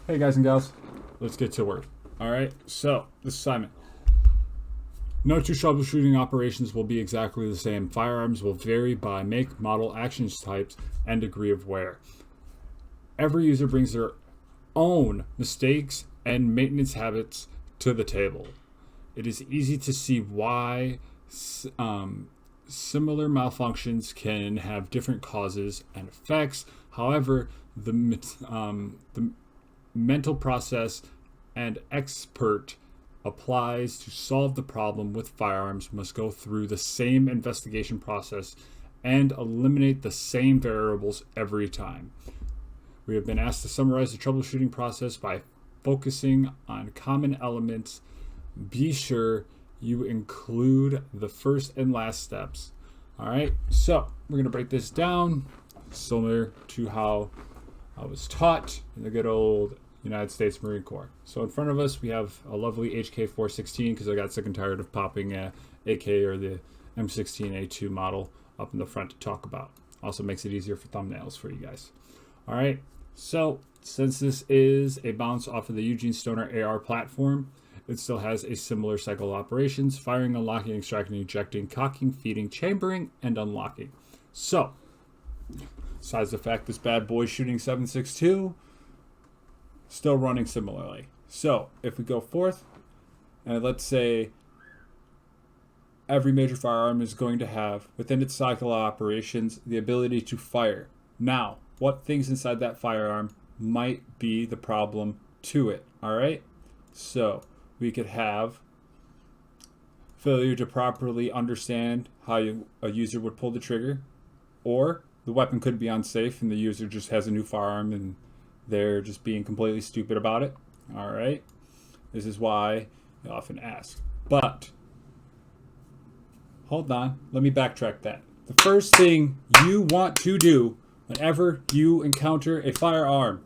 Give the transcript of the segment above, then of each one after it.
Hey guys and gals, let's get to work. All right, so this assignment. No two troubleshooting operations will be exactly the same. Firearms will vary by make, model, action types, and degree of wear. Every user brings their own mistakes and maintenance habits to the table. It is easy to see why similar malfunctions can have different causes and effects. However, the mental process and expert applies to solve the problem with firearms must go through the same investigation process and eliminate the same variables every time. We have been asked to summarize the troubleshooting process by focusing on common elements. Be sure you include the first and last steps. All right, so we're going to break this down similar to how I was taught in the good old United States Marine Corps. So in front of us, we have a lovely HK416 because I got sick and tired of popping a AK or the M16A2 model up in the front to talk about. Also makes it easier for thumbnails for you guys. All right, so since this is a bounce off of the Eugene Stoner AR platform, it still has a similar cycle of operations: firing, unlocking, extracting, ejecting, cocking, feeding, chambering, and unlocking. So, besides the fact this bad boy shooting 7.62, still running similarly. So, if we go forth, and let's say every major firearm is going to have, within its cycle of operations, the ability to fire. Now, what things inside that firearm might be the problem to it, all right? So, we could have failure to properly understand how a user would pull the trigger, or the weapon could be unsafe and the user just has a new firearm and they're just being completely stupid about it. All right, this is why I often ask. But hold on, let me backtrack that. The first thing you want to do whenever you encounter a firearm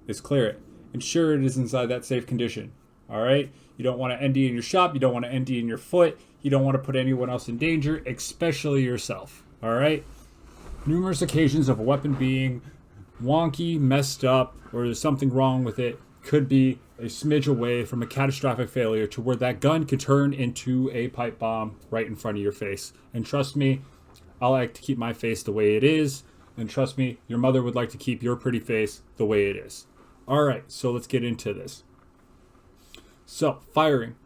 is clear it. Ensure it is inside that safe condition. All right, you don't want to ND in your shop. You don't want to ND in your foot. You don't want to put anyone else in danger, especially yourself. All right. Numerous occasions of a weapon being wonky, messed up, or there's something wrong with it could be a smidge away from a catastrophic failure to where that gun could turn into a pipe bomb right in front of your face. And trust me, I like to keep my face the way it is. And trust me, your mother would like to keep your pretty face the way it is. All right, so let's get into this. So, firing.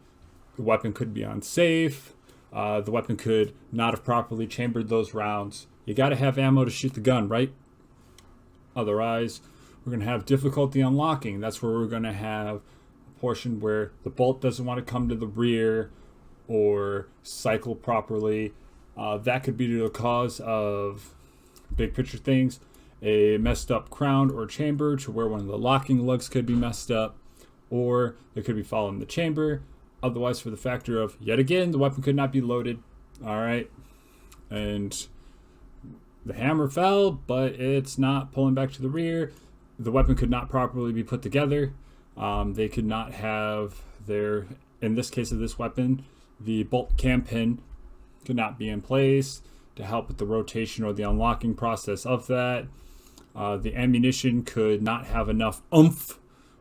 The weapon could be unsafe. The weapon could not have properly chambered those rounds. You got to have ammo to shoot the gun, right? Otherwise, we're going to have difficulty unlocking. That's where we're going to have a portion where the bolt doesn't want to come to the rear or cycle properly. That could be the cause of big picture things. A messed up crown or chamber to where one of the locking lugs could be messed up, or there could be fall in the chamber. Otherwise, for the factor of, yet again, the weapon could not be loaded. All right, and the hammer fell, but it's not pulling back to the rear. The weapon could not properly be put together. They could not have their, in this case of this weapon, the bolt cam pin could not be in place to help with the rotation or the unlocking process of that. The ammunition could not have enough oomph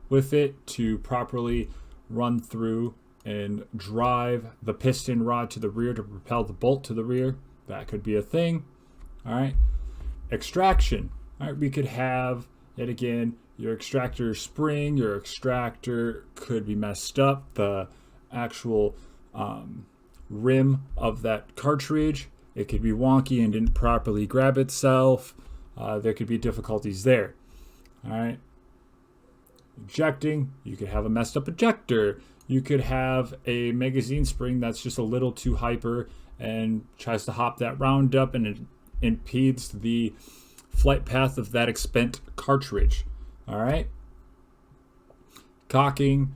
with it to properly run through and drive the piston rod to the rear to propel the bolt to the rear. That could be a thing. All right. Extraction. All right. We could have, yet again, your extractor spring, your extractor could be messed up. The actual rim of that cartridge, it could be wonky and didn't properly grab itself. There could be difficulties there. All right. Ejecting, you could have a messed up ejector. You could have a magazine spring that's just a little too hyper and tries to hop that round up and it impedes the flight path of that expent cartridge. All right. Cocking,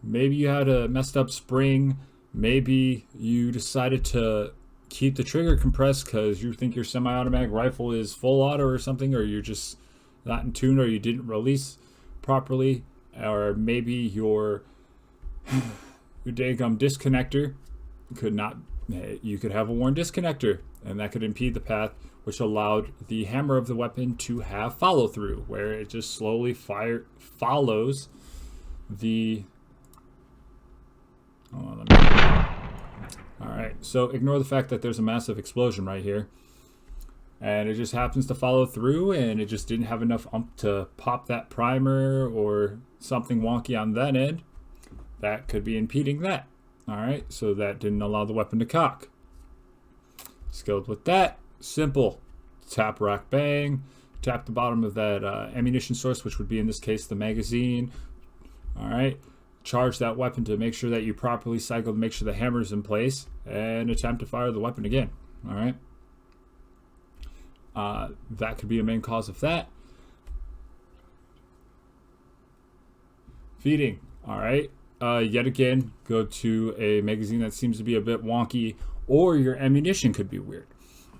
maybe you had a messed up spring. Maybe you decided to keep the trigger compressed because you think your semi-automatic rifle is full auto or something, or you're just not in tune, or you didn't release properly, or maybe your daggum disconnector could not You could have a worn disconnector, and that could impede the path, which allowed the hammer of the weapon to have follow through, where it just slowly follows the. All right, so ignore the fact that there's a massive explosion right here, and it just happens to follow through, and it just didn't have enough oomph to pop that primer or something wonky on that end. That could be impeding that. All right, so that didn't allow the weapon to cock. Skilled with that, simple. Tap, rack, bang. Tap the bottom of that ammunition source, which would be in this case the magazine. All right, charge that weapon to make sure that you properly cycle to make sure the hammer's in place, and attempt to fire the weapon again. All right, that could be a main cause of that. Feeding. All right. Yet again, go to a magazine that seems to be a bit wonky, or your ammunition could be weird.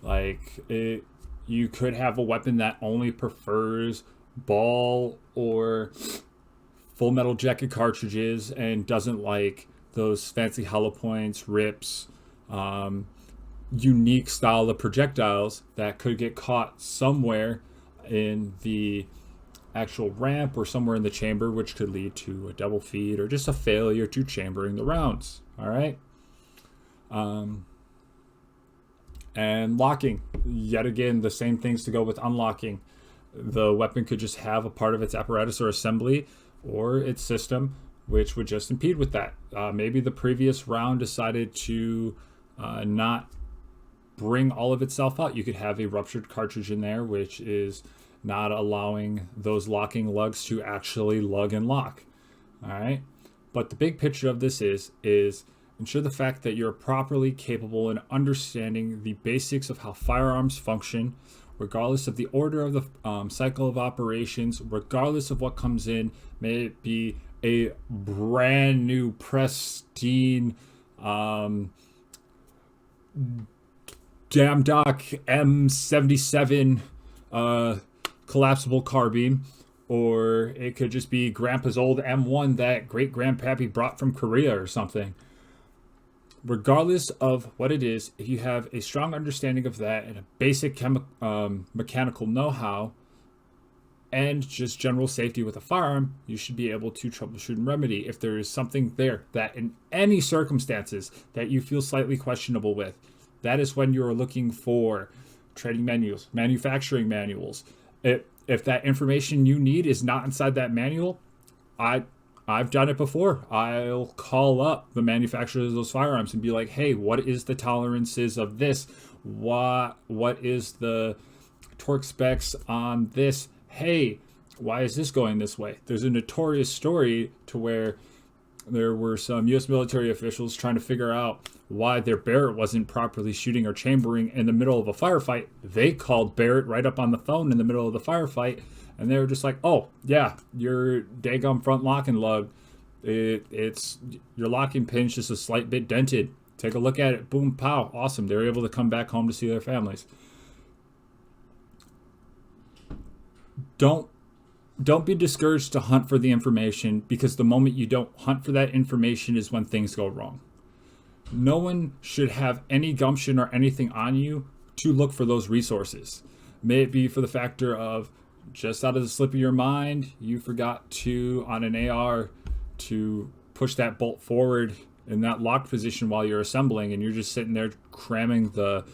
Like, you could have a weapon that only prefers ball or full metal jacket cartridges and doesn't like those fancy hollow points, rips, unique style of projectiles that could get caught somewhere in the actual ramp or somewhere in the chamber, which could lead to a double feed or just a failure to chambering the rounds. All right. And locking. Yet again, the same things to go with unlocking. The weapon could just have a part of its apparatus or assembly or its system which would just impede with that. Maybe the previous round decided to not bring all of itself out. You could have a ruptured cartridge in there, which is not allowing those locking lugs to actually lug and lock. All right. But the big picture of this is ensure the fact that you're properly capable in understanding the basics of how firearms function, regardless of the order of the cycle of operations, regardless of what comes in. May it be a brand new pristine Damdock M77 collapsible carbine, or it could just be Grandpa's old M1 that great grandpappy brought from Korea or something. Regardless of what it is, if you have a strong understanding of that and a basic mechanical know-how and just general safety with a firearm, you should be able to troubleshoot and remedy. If there is something there that in any circumstances that you feel slightly questionable with, that is when you're looking for training manuals, manufacturing manuals. If that information you need is not inside that manual, I've done it before. I'll call up the manufacturers of those firearms and be like, hey, what is the tolerances of this? What is the torque specs on this? Hey, why is this going this way? There's a notorious story to where there were some U.S. military officials trying to figure out why their Barrett wasn't properly shooting or chambering in the middle of a firefight. They called Barrett right up on the phone in the middle of the firefight, and they were just like, oh, yeah, your daggum front locking lug, it's your locking pin's just a slight bit dented. Take a look at it. Boom, pow, awesome. They were able to come back home to see their families. Don't be discouraged to hunt for the information, because the moment you don't hunt for that information is when things go wrong. No one should have any gumption or anything on you to look for those resources. May it be for the factor of just out of the slip of your mind, you forgot to, on an AR, to push that bolt forward in that locked position while you're assembling, and you're just sitting there cramming the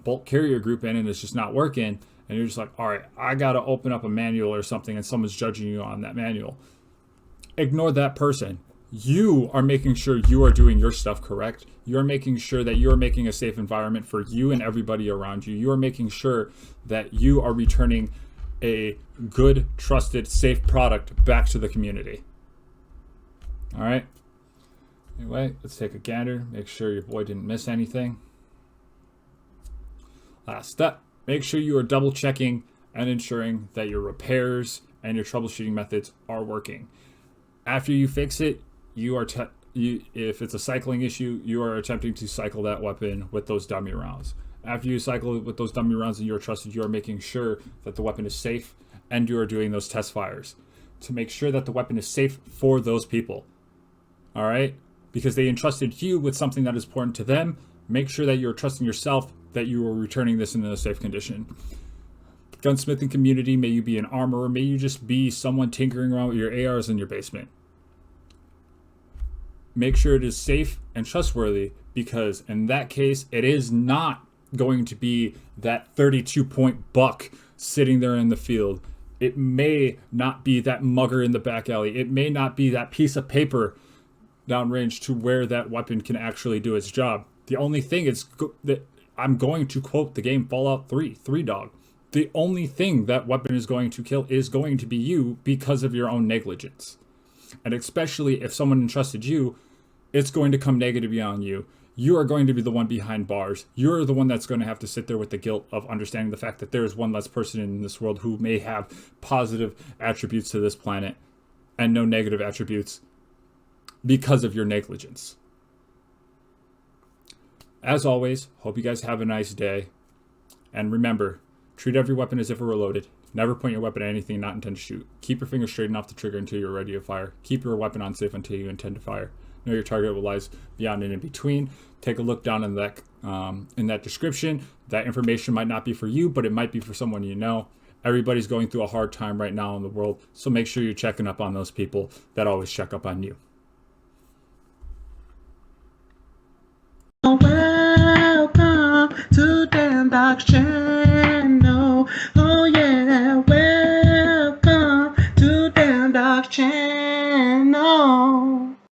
bolt carrier group in, and it's just not working. And you're just like, all right, I got to open up a manual or something, and someone's judging you on that manual. Ignore that person. You are making sure you are doing your stuff correct. You're making sure that you're making a safe environment for you and everybody around you. You are making sure that you are returning a good, trusted, safe product back to the community. All right. Anyway, let's take a gander. Make sure your boy didn't miss anything. Last step. Make sure you are double checking and ensuring that your repairs and your troubleshooting methods are working. After you fix it, if it's a cycling issue, you are attempting to cycle that weapon with those dummy rounds. After you cycle it with those dummy rounds and you're trusted, you are making sure that the weapon is safe, and you are doing those test fires to make sure that the weapon is safe for those people. All right? Because they entrusted you with something that is important to them. Make sure that you're trusting yourself that you are returning this in a safe condition. Gunsmithing community, may you be an armorer, may you just be someone tinkering around with your ARs in your basement. Make sure it is safe and trustworthy, because in that case, it is not going to be that 32-point buck sitting there in the field. It may not be that mugger in the back alley. It may not be that piece of paper downrange to where that weapon can actually do its job. The only thing is that I'm going to quote the game Fallout 3 Dog. The only thing that weapon is going to kill is going to be you because of your own negligence. And especially if someone entrusted you, it's going to come negatively on you. You are going to be the one behind bars. You're the one that's going to have to sit there with the guilt of understanding the fact that there is one less person in this world who may have positive attributes to this planet and no negative attributes because of your negligence. As always, hope you guys have a nice day. And remember, treat every weapon as if it were loaded. Never point your weapon at anything not intended to shoot. Keep your finger straight and off the trigger until you're ready to fire. Keep your weapon on safe until you intend to fire. Know your target lies beyond and in between. Take a look down in that description. That information might not be for you, but it might be for someone you know. Everybody's going through a hard time right now in the world, so make sure you're checking up on those people that always check up on you. Welcome to Dan Doc's channel.